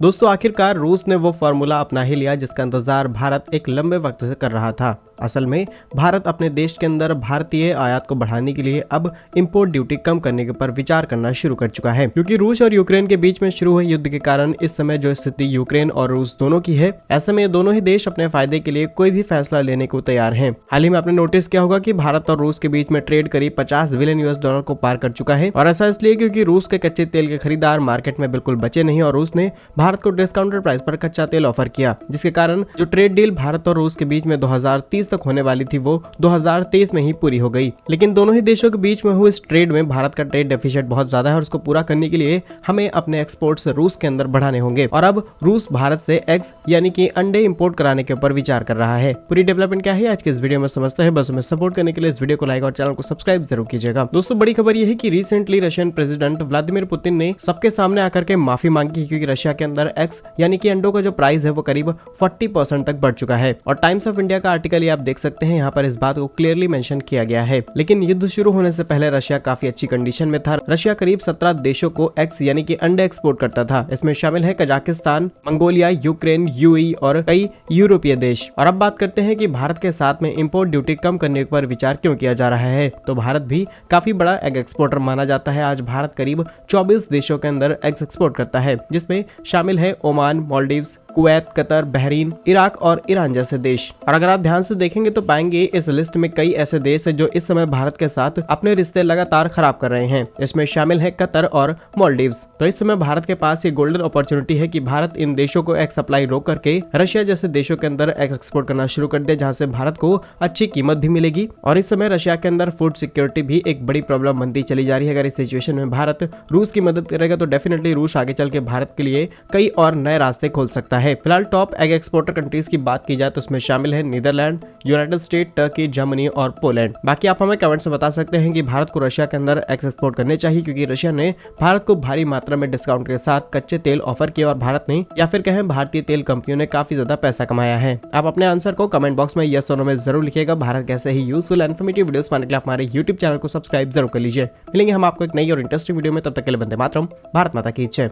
दोस्तों आखिरकार रूस ने वो फार्मूला अपना ही लिया जिसका इंतजार भारत एक लंबे वक्त से कर रहा था। असल में भारत अपने देश के अंदर भारतीय आयात को बढ़ाने के लिए अब इंपोर्ट ड्यूटी कम करने के ऊपर विचार करना शुरू कर चुका है, क्योंकि रूस और यूक्रेन के बीच में शुरू हुए युद्ध के कारण इस समय जो स्थिति यूक्रेन और रूस दोनों की है, ऐसे में ये दोनों ही देश अपने फायदे के लिए कोई भी फैसला लेने को तैयार हैं। हाल ही में आपने नोटिस किया होगा कि भारत और रूस के बीच में ट्रेड करीब 50 बिलियन US$ को पार कर चुका है, और ऐसा इसलिए क्योंकि रूस के कच्चे तेल के खरीदार मार्केट में बिल्कुल बचे नहीं और रूस ने भारत को डिस्काउंटेड प्राइस पर कच्चा तेल ऑफर किया, जिसके कारण जो ट्रेड डील भारत और रूस के बीच में 2030 तक होने वाली थी वो 2023 में ही पूरी हो गई। लेकिन दोनों ही देशों के बीच में हुए इस ट्रेड में भारत का ट्रेड डेफिसिट बहुत ज्यादा है और उसको पूरा करने के लिए हमें अपने एक्सपोर्ट्स रूस के अंदर बढ़ाने होंगे, और अब रूस भारत से एग्स यानी कि अंडे इंपोर्ट कराने के ऊपर विचार कर रहा है। पूरी डेवलपमेंट क्या है आज के इस वीडियो में समझते हैं। बस हमें सपोर्ट करने के लिए इस वीडियो को लाइक और चैनल को सब्सक्राइब जरूर कीजिएगा। दोस्तों बड़ी खबर यह है कि recently Russian president Vladimir Putin ने सबके सामने आकर के माफी मांगी, क्योंकि रशिया के अंदर एग्स यानी कि अंडों का जो प्राइस है वो करीब 40% तक बढ़ चुका है। और टाइम्स ऑफ इंडिया का आर्टिकल आप देख सकते हैं, यहाँ पर इस बात को क्लियरली मेंशन किया गया है। लेकिन युद्ध शुरू होने से पहले रशिया काफी अच्छी कंडीशन में था। रशिया करीब 17 देशों को एग्स यानी कि अंडे एक्सपोर्ट करता था। इसमें शामिल है कजाकिस्तान, मंगोलिया, यूक्रेन, यूएई और कई यूरोपीय देश। और अब बात करते हैं कि भारत के साथ में इंपोर्ट ड्यूटी कम करने पर विचार क्यों किया जा रहा है। तो भारत भी काफी बड़ा एग एक्सपोर्टर माना जाता है। आज भारत करीब 24 देशों के अंदर एग्स एक्सपोर्ट करता है, जिसमें शामिल है Oman, Maldives, Kuwait, Qatar, Bahrain, Iraq और ईरान जैसे देश। और अगर आप ध्यान से देखेंगे तो पाएंगे इस लिस्ट में कई ऐसे देश हैं जो इस समय भारत के साथ अपने रिश्ते लगातार खराब कर रहे हैं। इसमें शामिल है कतर और मालदीव्स। तो इस समय भारत के पास ये गोल्डन अपॉर्चुनिटी है कि भारत इन देशों को एग सप्लाई रोक करके रशिया जैसे देशों के अंदर एग एक्सपोर्ट करना शुरू कर दे, जहाँ से भारत को अच्छी कीमत भी मिलेगी। और इस समय रशिया के अंदर फूड सिक्योरिटी भी एक बड़ी प्रॉब्लम बनती चली जा रही है। अगर इस सिचुएशन में भारत रूस की मदद करेगा तो डेफिनेटली रूस आगे चल के भारत के लिए कई और नए रास्ते खोल सकता है। फिलहाल टॉप एग एक्सपोर्टर कंट्रीज की बात की जाए तो उसमें शामिल है Netherland, United State, Turkey, Germany और पोलैंड। बाकी आप हमें कमेंट से बता सकते हैं कि भारत को रशिया के अंदर एग एक्सपोर्ट करने चाहिए, क्योंकि रशिया ने भारत को भारी मात्रा में डिस्काउंट के साथ कच्चे तेल ऑफर किया और भारत ने या फिर कहें भारतीय तेल कंपनियों ने काफी ज्यादा पैसा कमाया है। आप अपने आंसर को कमेंट बॉक्स में यस और नो में जरूर लिखिएगा। भारत कैसे ही यूजफुल इन्फॉर्मेटिव वीडियोस पाने के लिए हमारे यूट्यूब चैनल को सब्सक्राइब जरूर कर लीजिए। मिलेंगे हम आपको एक नई और इंटरेस्टिंग वीडियो में, तब तक के लिए वंदे मातरम, भारत माता की जय।